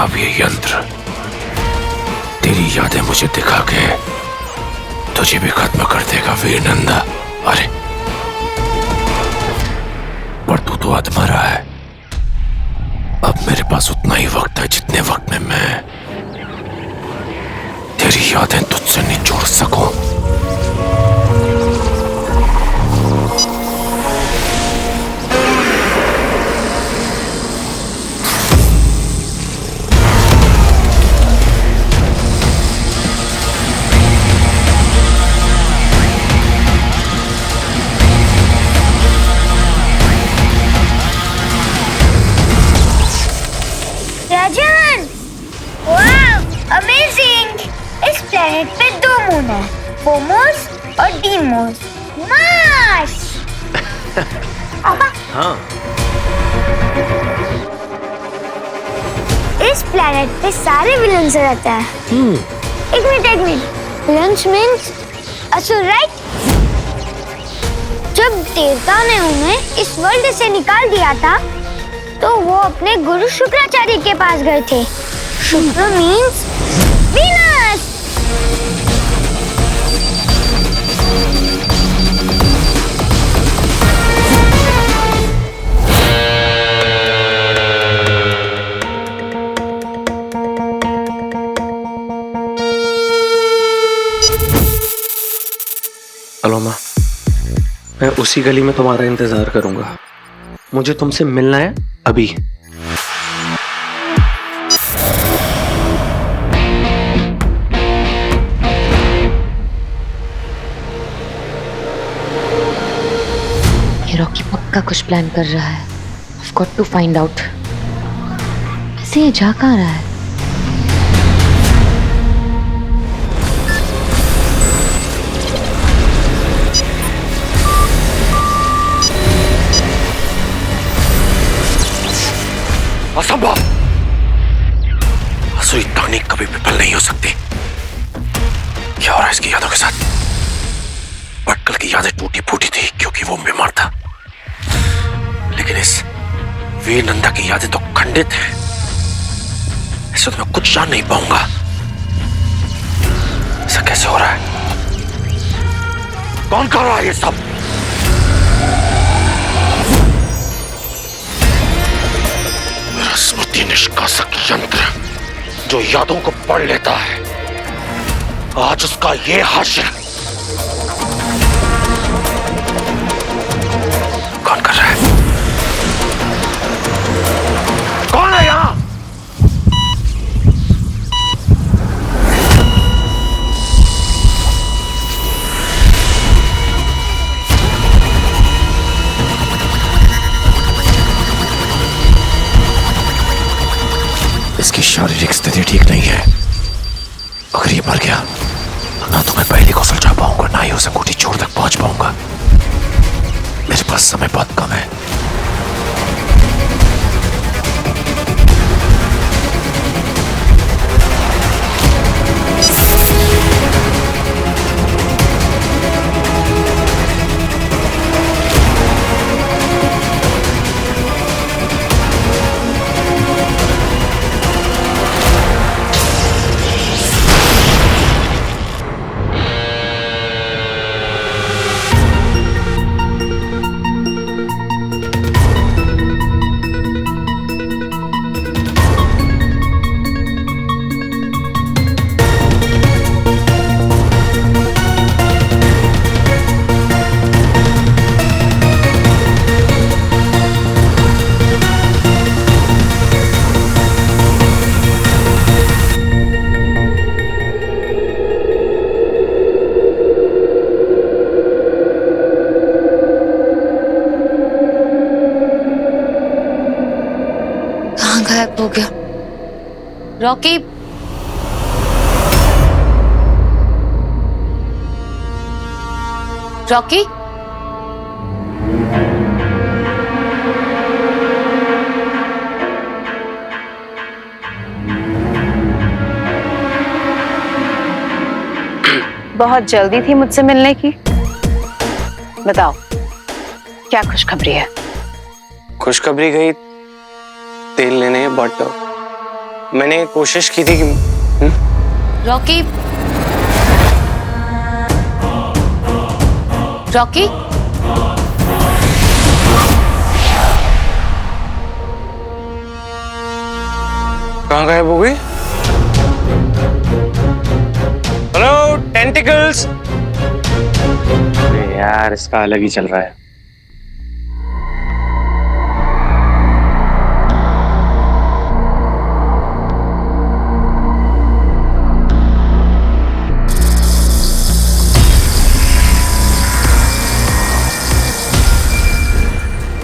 अब ये यंत्र तेरी यादें मुझे दिखा के तुझे भी खत्म कर देगा वीर नंदा। अरे पर तू तो अधमरा है। अब मेरे पास उतना ही वक्त है जितने वक्त में मैं तेरी यादें तुझसे निचोड़ सकूं। राजन, वाव, अमेजिंग! इस प्लेनेट पे 2 मून है, फोमोस और डीमोस। मार्स! हाँ। इस प्लेनेट पे सारे विलन्स रहते हैं। एक मिनट। विलन्स मीन्स असुर, राइट? जब देवता ने उन्हें इस वर्ल्ड से निकाल दिया था तो वो अपने गुरु शुक्राचार्य के पास गए थे। शुक्र मीन्स वीनस। अलोमा, मैं उसी गली में तुम्हारा इंतजार करूंगा। मुझे तुमसे मिलना है अभी। ये रॉकी पक्का कुछ प्लान कर रहा है। I've got to find out। वैसे ये जा कहाँ रहा है? असंभव! असुरी तकनीक कभी विफल नहीं हो सकती। क्या हो रहा है इसकी यादों के साथ? भटकल की यादें टूटी फूटी थी क्योंकि वो बीमार था, लेकिन इस वीर नंदा की यादें तो खंडित हैं। ऐसे तो मैं कुछ जान नहीं पाऊंगा। ऐसा कैसे हो रहा है? कौन कर रहा है ये सब? स्मृति निष्कासक यंत्र जो यादों को पढ़ लेता है, आज उसका ये हश्र। कौन कर रहा है? कौन है यहां? इसकी शारीरिक स्थिति ठीक नहीं है। अगर ये मर गया ना तो मैं पहले को सुलझा पाऊंगा, ना ही उसे मोटी चोट तक पहुंच पाऊंगा। मेरे पास समय बहुत कम है। गायब हो गया। रॉकी, रॉकी, बहुत जल्दी थी मुझसे मिलने की। बताओ क्या खुशखबरी है? खुशखबरी गई तेल लेने, बट मैंने कोशिश की थी कि रॉकी, रॉकी, कहाँ गायब हो गई? Hello tentacles. अरे यार इसका अलग ही चल रहा है।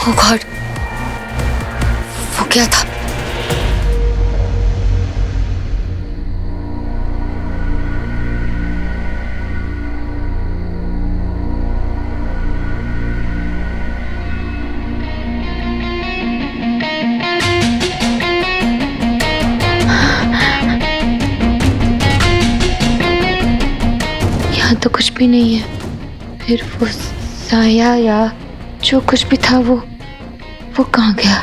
ओ गॉड, वो क्या था? यहाँ तो कुछ भी नहीं है। फिर वो साया या जो कुछ भी था वो कहाँ गया?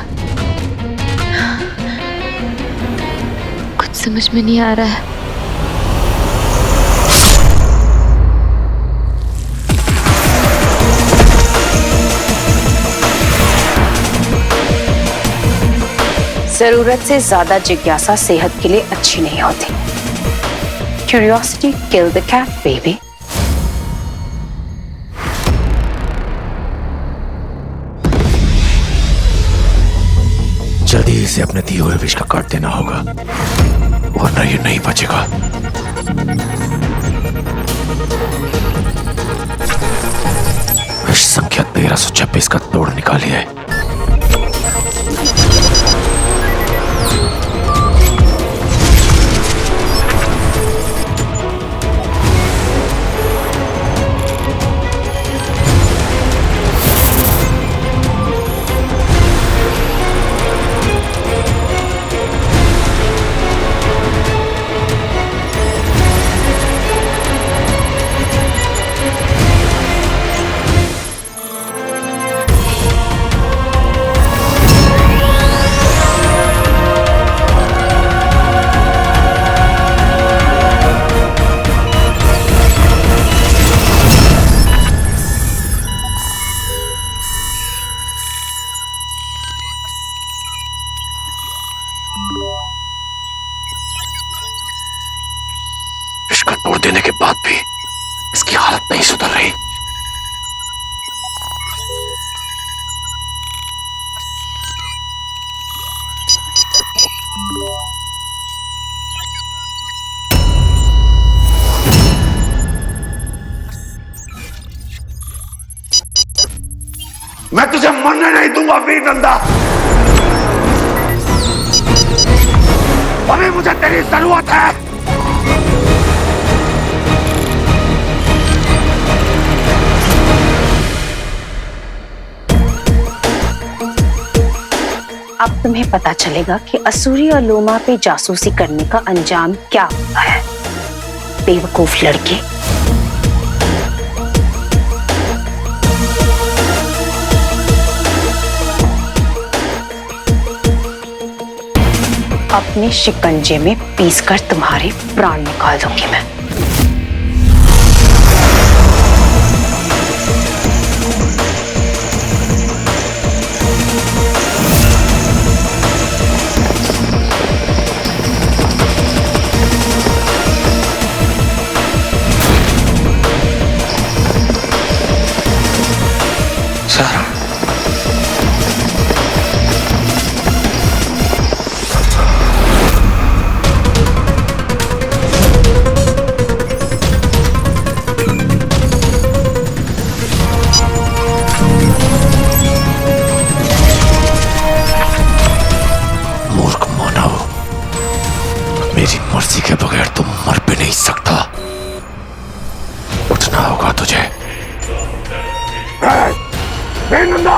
कुछ समझ में नहीं आ रहा है। जरूरत से ज्यादा जिज्ञासा सेहत के लिए अच्छी नहीं होती। Curiosity kill the cat baby. जल्दी इसे अपने दिए हुए विष का काट देना होगा, वरना ये नहीं बचेगा। विष संख्या 1326 का तोड़ निकालिए। विष का तोड़ देने के बाद भी इसकी हालत नहीं सुधर रही। मैं तुझे मरने नहीं दूंगा वीर नंदा। अभी मुझे तेरी जरूरत है। अब तुम्हें पता चलेगा कि असूरी और लोमा पे जासूसी करने का अंजाम क्या होता है, बेवकूफ लड़के। अपने शिकंजे में पीसकर तुम्हारे प्राण निकाल दूंगी मैं। सर, मूर्ख मानव, मेरी मर्जी के बगैर तुम मर भी नहीं सकता। उठना होगा तुझे। नंदा,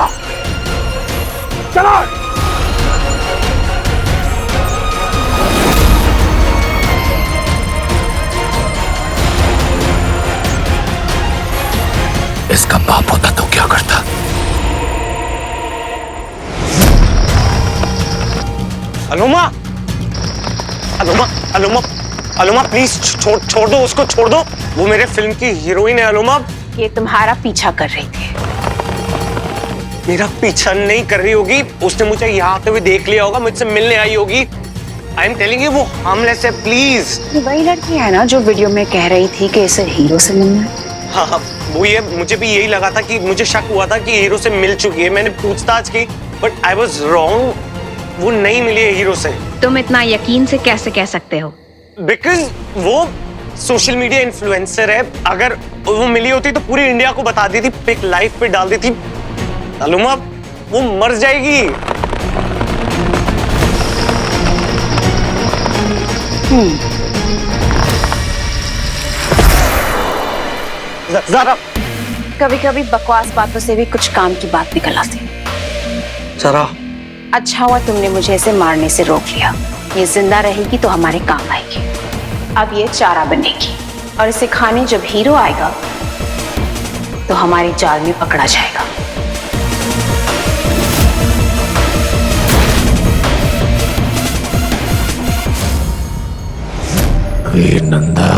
चलो। अनुमा, अनुमा, अनुमा, अनुमा प्लीज छोड़ दो उसको, छोड़ दो। वो मेरे फिल्म की हीरोइन है अनुमा। ये तुम्हारा पीछा कर रही थी। मेरा पीछा नहीं कर रही होगी, उसने मुझे यहाँ आते हुए देख लिया होगा, मुझसे मिलने आई होगी। आई एम टेलिंग यू वो हार्मलेस है, प्लीज। ये वही लड़की है ना जो वीडियो में कह रही थी कि इसे हीरो से मिलना है? हाँ हाँ वो ये, मुझे भी यही लगा था कि मुझे शक हुआ था कि हीरो से मिल चुकी है। मैंने पूछताछ की बट आई वॉज रॉन्ग, वो नहीं मिली है हीरो से। तुम इतना यकीन से कैसे कह सकते हो? बिकॉज वो सोशल मीडिया इन्फ्लुएंसर है, अगर वो मिली होती तो पूरी इंडिया को बता दी थी, पिक लाइव पे डाल दी थी। अनुमा वो मर जाएगी। ज़रा कभी कभी बकवास बातों से भी कुछ काम की बात निकल आती है। जरा अच्छा हुआ तुमने मुझे इसे मारने से रोक लिया। ये जिंदा रहेगी तो हमारे काम आएगी। अब ये चारा बनेगी और इसे खाने जब हीरो आएगा तो हमारे जाल में पकड़ा जाएगा। वीर नंदा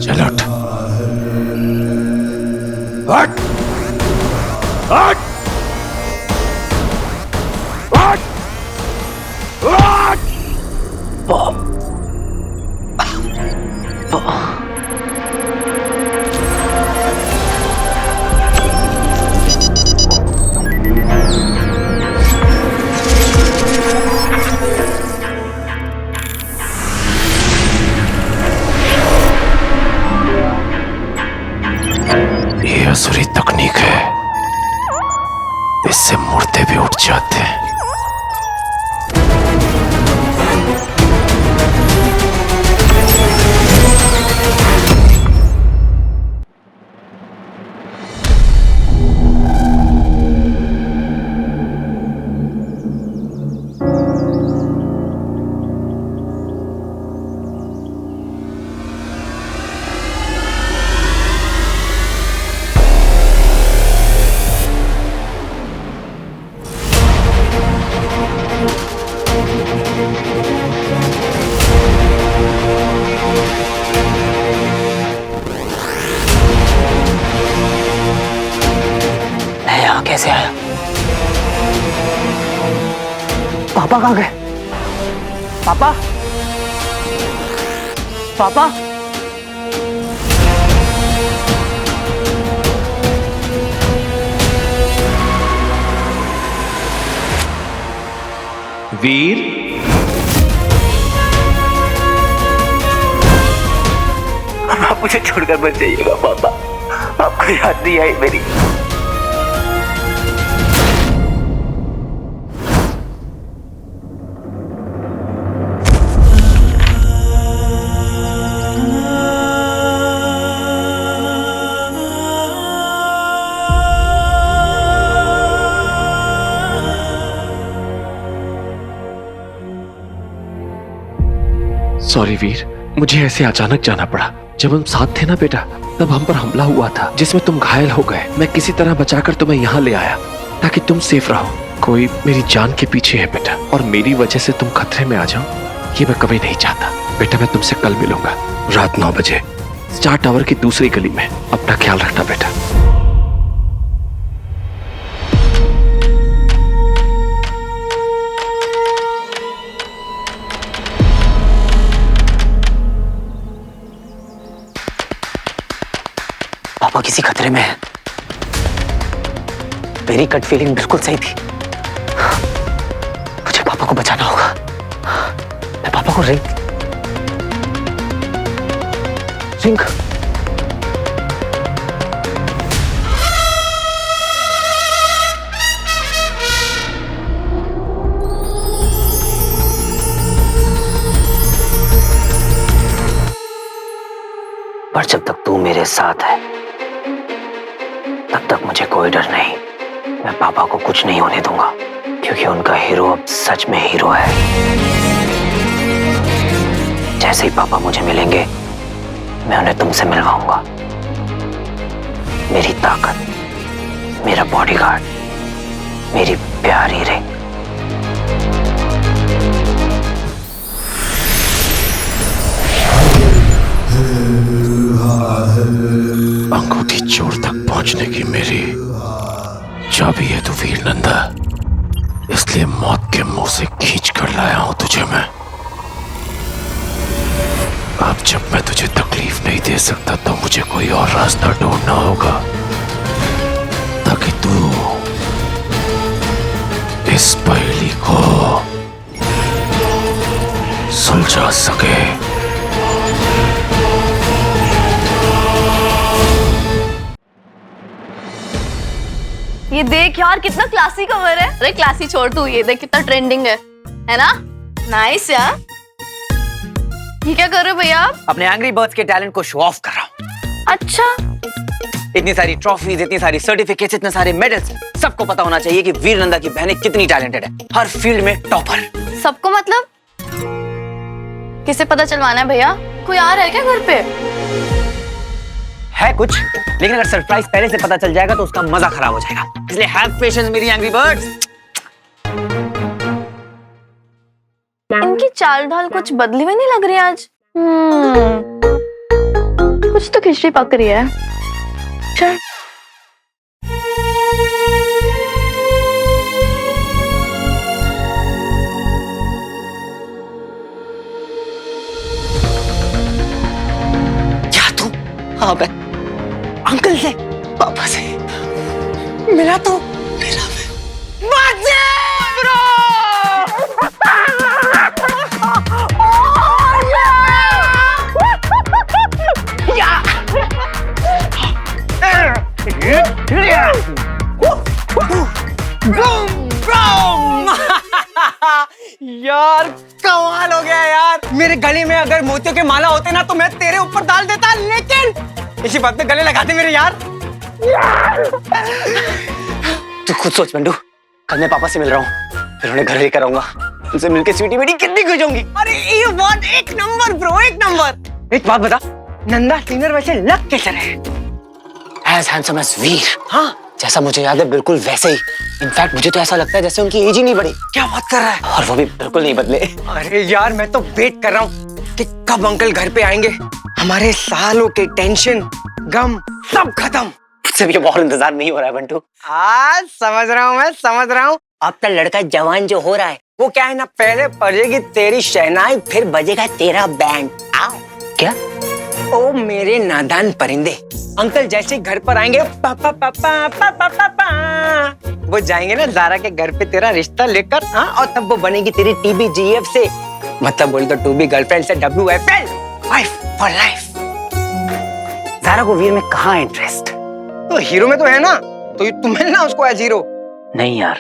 चल उठ, उठ, उठ, उठ, उठ। ये असुरी तकनीक है, इससे मुर्दे भी उठ जाते हैं। यहाँ कैसे आया? पापा कहाँ गए? पापा, पापा, वीर, आप मुझे छोड़कर मत जाइएगा पापा, आपको याद नहीं आई मेरी? सॉरी वीर, मुझे ऐसे अचानक जाना पड़ा। जब हम साथ थे ना बेटा, तब हम पर हमला हुआ था जिसमें तुम घायल हो गए। मैं किसी तरह बचाकर तुम्हें यहाँ ले आया ताकि तुम सेफ रहो। कोई मेरी जान के पीछे है बेटा, और मेरी वजह से तुम खतरे में आ जाओ ये मैं कभी नहीं चाहता। बेटा मैं तुमसे कल मिलूंगा रात 9 बजे स्टार टावर की दूसरी गली में। अपना ख्याल रखना बेटा। पापा किसी खतरे में है, मेरी गट फीलिंग बिल्कुल सही थी। मुझे पापा को बचाना होगा। मैं पापा को रिंग पर जब तक तू मेरे साथ है तब तक मुझे कोई डर नहीं। मैं पापा को कुछ नहीं होने दूंगा क्योंकि उनका हीरो अब सच में हीरो है। जैसे ही पापा मुझे मिलेंगे मैं उन्हें तुमसे मिलवाऊंगा। मेरी ताकत, मेरा बॉडीगार्ड, मेरी प्यारी रिंग। बचने की मेरी चाबी है तू वीर नंदा, इसलिए मौत के मुंह से खींच कर लाया हूं तुझे मैं। अब जब मैं तुझे तकलीफ नहीं दे सकता तो मुझे कोई और रास्ता ढूंढना होगा ताकि तू इस पहेली को सुलझा सके। ये देख यार कितना क्लासी कवर है। अरे क्लासी छोड़ तू, ये देख कितना ट्रेंडिंग है ना? नाइस यार। ये क्या कर रहे हो भैया आप? अपने एंग्री बर्ड्स के टैलेंट को शो ऑफ कर रहा हूँ। अच्छा, इतनी सारी ट्रॉफीज, इतनी सारी सर्टिफिकेट्स, इतने सारे मेडल्स, सबको पता होना चाहिए कि वीर नंदा की बहनें कितनी टैलेंटेड है, हर फील्ड में टॉपर। सबको मतलब किसे पता चलवाना है भैया? कोई आ रहा है क्या घर पे? है कुछ, लेकिन अगर सरप्राइज पहले से पता चल जाएगा तो उसका मजा खराब हो जाएगा, इसलिए हैव पेशेंस मेरी एंग्री बर्ड्स। इनकी चाल ढाल कुछ बदली हुई नहीं लग रही आज। कुछ तो खिचड़ी पक रही है। चल क्या तू? हाँ मैं अंकल से, पापा से मिला तो मिला मैं। ब्रो यार कमाल हो गया यार। मेरे गले में अगर मोतियों के माला होते ना तो मैं तेरे ऊपर डाल देता, लेकिन इसी बात पे गले लगाते मेरे यार। तू खुद सोच बंडू, कल मैं पापा से मिल रहा हूँ, फिर उन्हें घर लेकर आऊंगा, उनसे मिलकर स्वीटी बेटी कितनी खुश होंगी। अरे ये बात एक नंबर ब्रो, एक नंबर। एक बात बता, नंदा क्लीनर वैसे लग कैसे रहे? एज हैंडसम एज वीर। हाँ जैसा मुझे याद है बिल्कुल वैसे ही। इनफैक्ट मुझे तो ऐसा लगता है जैसे उनकी एज ही नहीं बढ़ी। क्या बात कर रहा है? और वो भी बिल्कुल नहीं बदले। अरे यार मैं तो वेट कर रहा हूँ कि कब अंकल घर पे आएंगे। हमारे सालों के टेंशन गम सब खत्म। मुझसे भी बहुत इंतजार नहीं हो रहा है बंटू। आज समझ रहा हूँ, मैं समझ रहा हूँ। अब तो लड़का जवान जो हो रहा है वो क्या है ना, पहले बजेगी तेरी शहनाई, फिर बजेगा तेरा बैंड। आओ क्या? ओ मेरे नादान परिंदे, अंकल जैसे घर पर आएंगे पापा पापा पापा पापा, वो जाएंगे ना ज़ारा के घर पे तेरा रिश्ता लेकर। हाँ, और तब वो बनेगी तेरी TBGF से, मतलब बोल तो टू बी गर्लफ्रेंड से WFL, wife for life. Zara को वीर में कहाँ इंटरेस्ट? तो हीरो में तो है ना, तो तू मिलना उसको एज हीरो। नहीं यार,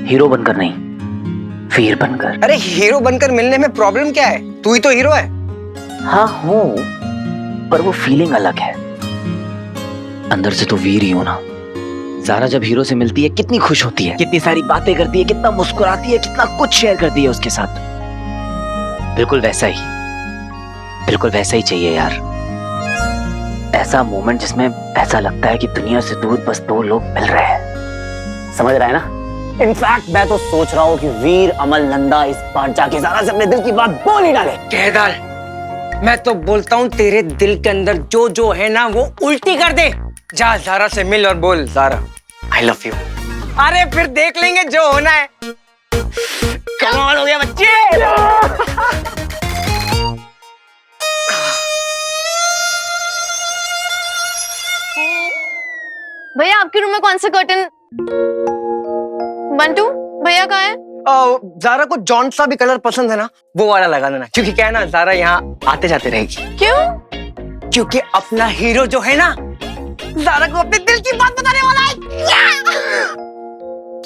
हीरो बनकर नहीं, वीर बनकर। अरे हीरो बनकर मिलने में प्रॉब्लम क्या है? तू ही तो हीरो है। हाँ हूँ, पर वो फीलिंग अलग है। अंदर से तो वीर ही हो ना। ज़ारा जब हीरो से मिलती है कितनी खुश होती है, कितनी सारी बातें करती है, कितना मुस्कुराती है, कितना कुछ शेयर करती है उसके साथ। बिल्कुल वैसा ही चाहिए यार। ऐसा मोमेंट जिसमें ऐसा लगता है कि दुनिया से दूर बस दो लोग मिल रहे हैं। समझ रहा है ना? इनफैक्ट मैं तो सोच रहा हूँ कि वीर अमल नंदा इस बार जाके ज़ारा से अपने दिल की बात बोल ही डाले। कह डाल। मैं तो बोलता हूँ तेरे दिल के अंदर जो जो है ना वो उल्टी कर दे। जा ज़ारा से मिल और बोल, ज़ारा आई लव यू। अरे फिर देख लेंगे जो होना है। कमाल हो गया बच्चे। भैया आपके रूम में कौन सा कर्टन? बंटू भैया कहाँ है? ज़ारा को जॉन सा भी कलर पसंद है ना, वो वाला लगा देना, क्योंकि क्या है ना ज़ारा यहाँ आते जाते रहेगी। क्यों? क्योंकि अपना हीरो जो है ना ज़ारा को अपने दिल की बात बताने वाला है।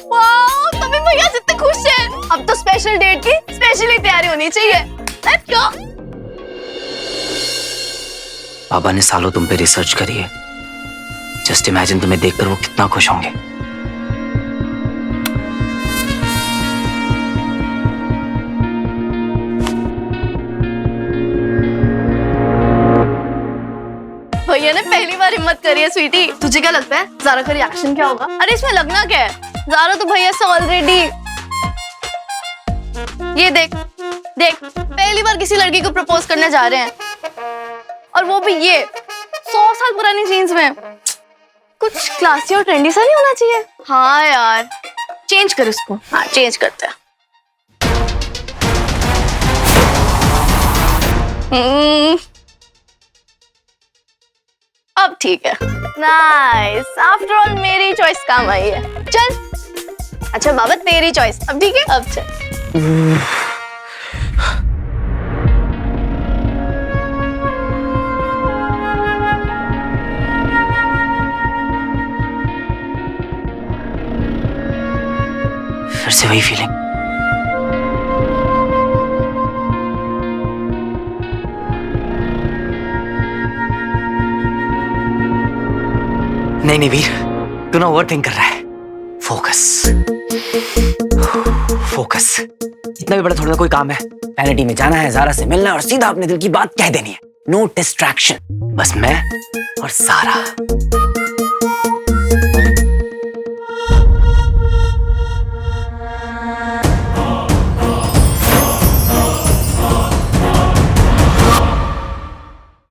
वाओ, तभी भैया जितने खुश हैं। अब तो स्पेशल डेट की स्पेशली तैयारी होनी चाहिए। Let's go. पापा ने सालों तुम पे रिसर्च करी है। जस्ट इमेजिन तुम्हें देखकर वो कितना खुश होंगे। भैया ने पहली बार हिम्मत करी है स्वीटी। तुझे क्या लगता है ज़ारा का रिएक्शन क्या होगा? अरे इसमें लगना क्या है? ज़ारा तो भैया से ऑलरेडी। ये देख देख, पहली बार किसी लड़की को प्रपोज करने जा रहे हैं, और वो भी ये 100 साल पुरानी जीन्स में। कुछ क्लासी और ट्रेंडी सा नहीं होना चाहिए? हाँ यार, चेंज कर इसको। हाँ चेंज करते हैं। अब ठीक है। नाइस, आफ्टर ऑल मेरी चॉइस काम आई है। चल। अच्छा बाबा तेरी चॉइस। अब ठीक है, अब चल। फिर से वही फीलिंग। नहीं नहीं वीर, तू ना ओवर थिंक कर रहा है। Focus focus. इतना भी बड़ा थोड़ा कोई काम है। पहले टीम में जाना है, ज़ारा से मिलना है और सीधा अपने दिल की बात कह देनी है। नो डिस्ट्रैक्शन, बस मैं और सारा।